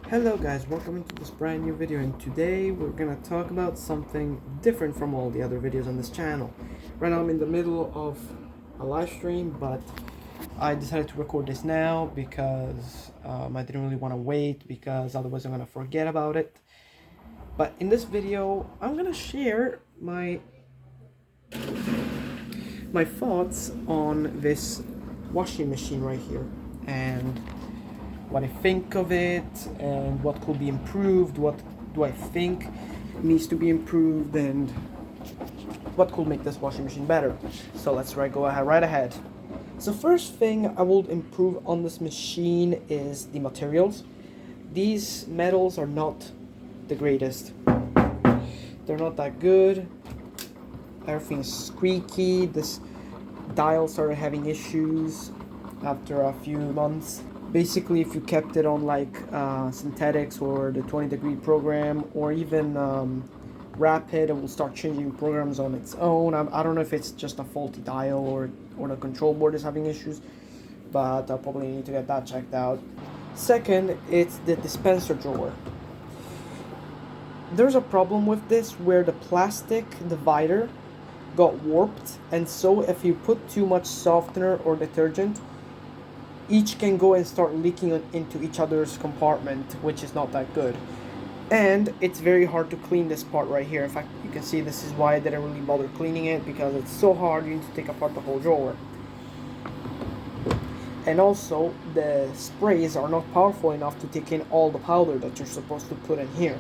Hello guys, welcome into this brand new video, and today we're gonna talk about something different from all the other videos on this channel. Right now I'm in the middle of a live stream, but I decided to record this now because I didn't really want to wait, because otherwise I'm gonna forget about it. But in this video I'm gonna share my thoughts on this washing machine right here, and what I think of it, and what could be improved, what do I think needs to be improved, and what could make this washing machine better. So let's go right ahead. So first thing I would improve on this machine is the materials. These metals are not the greatest. They're not that good. Everything's squeaky. This dial started having issues after a few months. Basically, if you kept it on like synthetics or the 20-degree program, or even rapid, it will start changing programs on its own. I don't know if it's just a faulty dial or the control board is having issues, but I'll probably need to get that checked out. Second, it's the dispenser drawer. There's a problem with this where the plastic divider got warped, and so if you put too much softener or detergent, each can go and start leaking into each other's compartment, which is not that good. And it's very hard to clean this part right here. In fact, you can see this is why I didn't really bother cleaning it, because it's so hard. You need to take apart the whole drawer. And also, the sprays are not powerful enough to take in all the powder that you're supposed to put in here.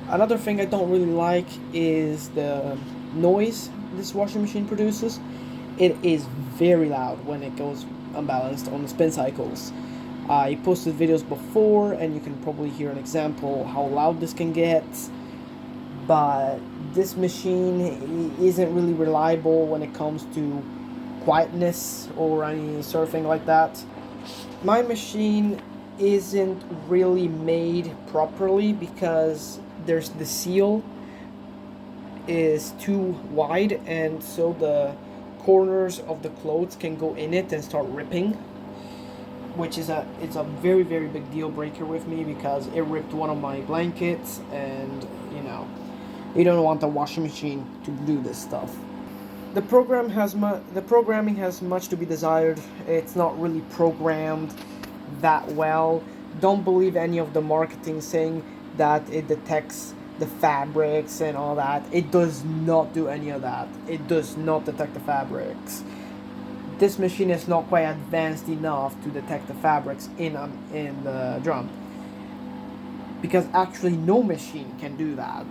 Another thing I don't really like is the noise this washing machine produces. It is very loud when it goes unbalanced on the spin cycles. I posted videos before, and you can probably hear an example how loud this can get, but this machine isn't really reliable when it comes to quietness or any sort of thing like that. My machine isn't really made properly because there's the seal is too wide, and so the corners of the clothes can go in it and start ripping, which is it's a very big deal breaker with me, because it ripped one of my blankets, and you don't want the washing machine to do this stuff. The programming has much to be desired. It's not really programmed that well. Don't believe any of the marketing saying that it detects the fabrics and all that. It does not do any of that. It does not detect the fabrics. This machine is not quite advanced enough to detect the fabrics in the drum, because actually no machine can do that.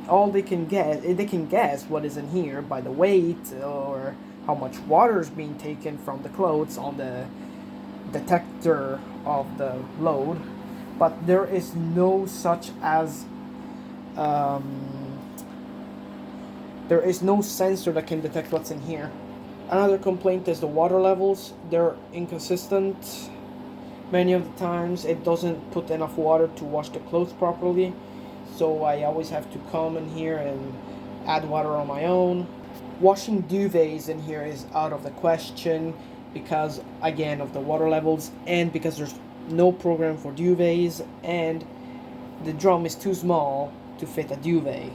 All they can guess what is in here by the weight or how much water is being taken from the clothes on the detector of the load, but there is no such as there is no sensor that can detect what's in here. Another complaint is the water levels. They're inconsistent. Many of the times it doesn't put enough water to wash the clothes properly, so I always have to come in here and add water on my own. Washing duvets in here is out of the question, because again of the water levels, and because there's no program for duvets, and the drum is too small to fit a duvet.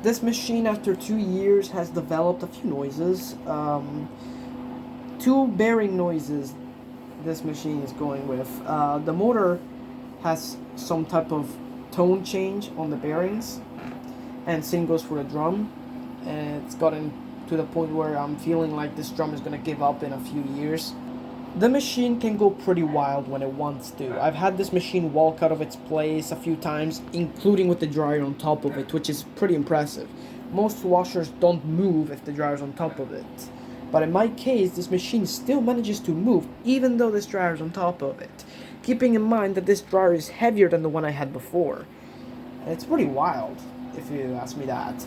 This machine, after 2 years, has developed a few noises. Two bearing noises this machine is going with. The motor has some type of tone change on the bearings, and same goes for the drum. And it's gotten to the point where I'm feeling like this drum is going to give up in a few years. The machine can go pretty wild when it wants to. I've had this machine walk out of its place a few times, including with the dryer on top of it, which is pretty impressive. Most washers don't move if the dryer's on top of it. But in my case, this machine still manages to move, even though this dryer's on top of it. Keeping in mind that this dryer is heavier than the one I had before. And it's pretty wild, if you ask me that.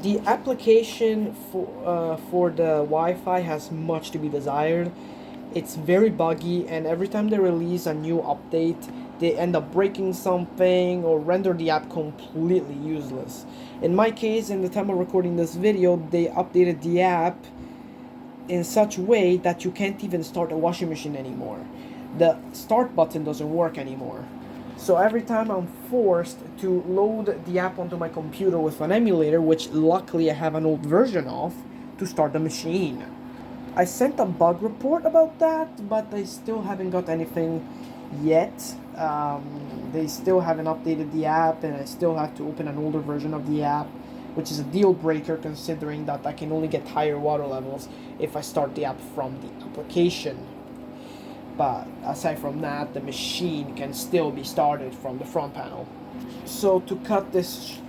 The application for the Wi-Fi has much to be desired. It's very buggy, and every time they release a new update, they end up breaking something or render the app completely useless. In my case, in the time of recording this video, they updated the app in such a way that you can't even start a washing machine anymore. the start button doesn't work anymore. So every time I'm forced to load the app onto my computer with an emulator, which luckily I have an old version of, to start the machine. I sent a bug report about that, but I still haven't got anything yet. They still haven't updated the app, and I still have to open an older version of the app, which is a deal breaker considering that I can only get higher water levels if I start the app from the application. But aside from that, the machine can still be started from the front panel. So to cut this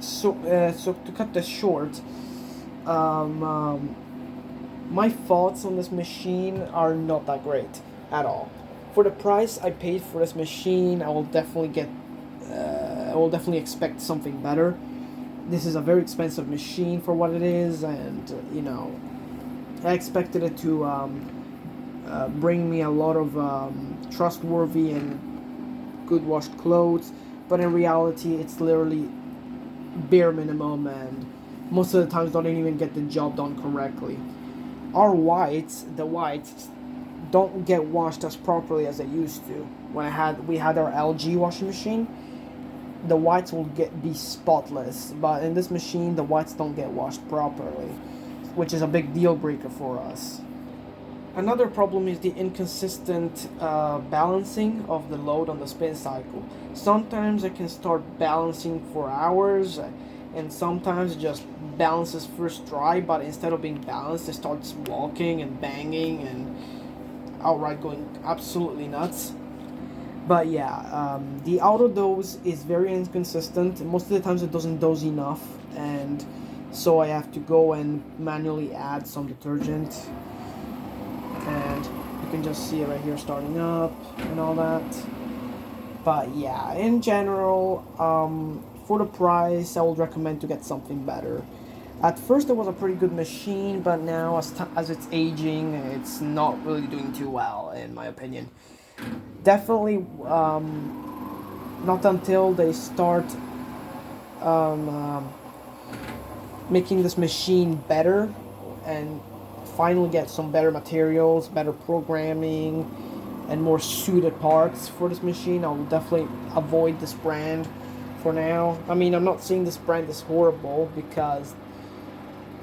short, my thoughts on this machine are not that great at all. For the price I paid for this machine, I will definitely expect something better. This is a very expensive machine for what it is, and I expected it to bring me a lot of trustworthy and good washed clothes, but in reality it's literally bare minimum, and most of the times don't even get the job done correctly. The whites don't get washed as properly as they used to. We had our LG washing machine, the whites will be spotless, but in this machine the whites don't get washed properly, which is a big deal breaker for us. Another problem is the inconsistent balancing of the load on the spin cycle. Sometimes it can start balancing for hours, and sometimes it just balances first try, but instead of being balanced, it starts walking and banging and outright going absolutely nuts. But yeah, the auto dose is very inconsistent. Most of the times it doesn't dose enough, and so I have to go and manually add some detergent. And you can just see it right here starting up and all that. But yeah, in general, for the price, I would recommend to get something better. At first it was a pretty good machine, but now as it's aging, it's not really doing too well, in my opinion. Definitely not until they start making this machine better and finally get some better materials, better programming, and more suited parts for this machine, I will definitely avoid this brand for now. I mean, I'm not saying this brand is horrible, because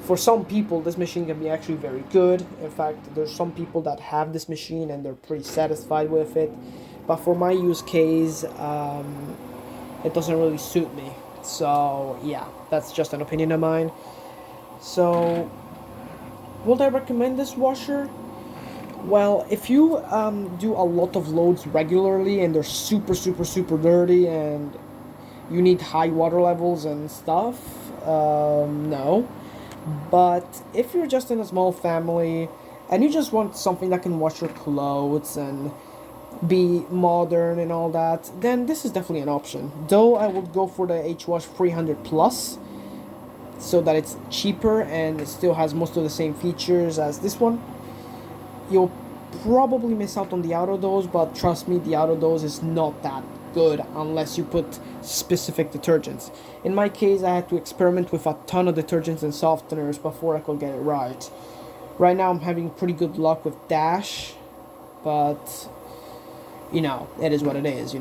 for some people this machine can be actually very good. In fact, there's some people that have this machine and they're pretty satisfied with it, but for my use case, it doesn't really suit me. So yeah, that's just an opinion of mine. So would I recommend this washer? Well, if you do a lot of loads regularly and they're super dirty and you need high water levels and stuff, no. But if you're just in a small family and you just want something that can wash your clothes and be modern and all that, then this is definitely an option. Though I would go for the HWash 300 Plus, so that it's cheaper and it still has most of the same features as this one. You'll probably miss out on the auto dose, but trust me, the auto dose is not that good unless you put specific detergents. In my case, I had to experiment with a ton of detergents and softeners before I could get it right. Right now I'm having pretty good luck with Dash, but it is what it is.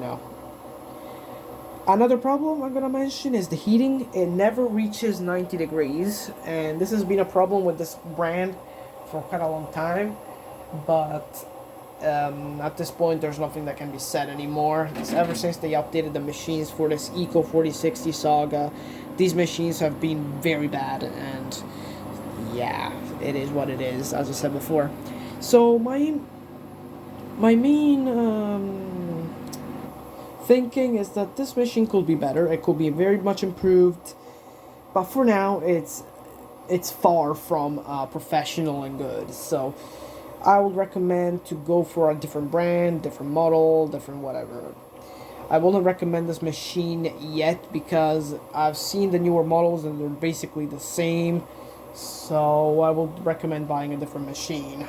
Another problem I'm gonna mention is the heating. It never reaches 90 degrees, and this has been a problem with this brand for quite a long time. But at this point, there's nothing that can be said anymore. It's ever since they updated the machines for this Eco 4060 saga, these machines have been very bad, and yeah, it is what it is, as I said before. So my main thinking is that this machine could be better. It could be very much improved, but for now it's far from professional and good. So I would recommend to go for a different brand, different model, different whatever. I wouldn't recommend this machine yet because I've seen the newer models and they're basically the same. So I would recommend buying a different machine.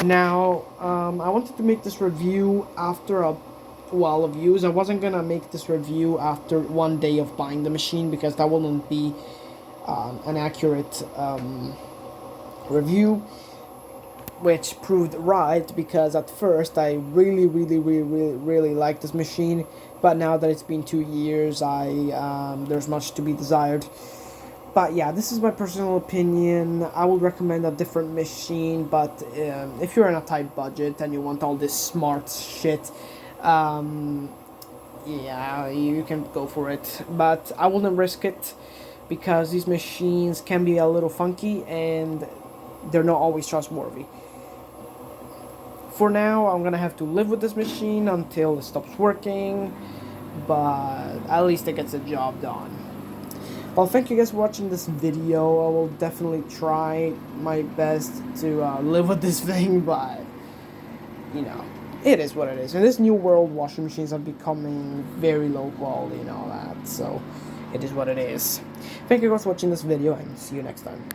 Now, I wanted to make this review after a while of use. I wasn't gonna make this review after one day of buying the machine because that wouldn't be an accurate review. which proved right, because at first I really liked this machine, but now that it's been 2 years, there's much to be desired. But yeah, this is my personal opinion. I would recommend a different machine, but if you're in a tight budget and you want all this smart shit, um, yeah, you can go for it. But I wouldn't risk it, because these machines can be a little funky and they're not always trustworthy. For now, I'm gonna have to live with this machine until it stops working, but at least it gets the job done. Well, thank you guys for watching this video. I will definitely try my best to live with this thing, but, you know, it is what it is. In this new world, washing machines are becoming very low quality and all that, so it is what it is. Thank you guys for watching this video, and see you next time.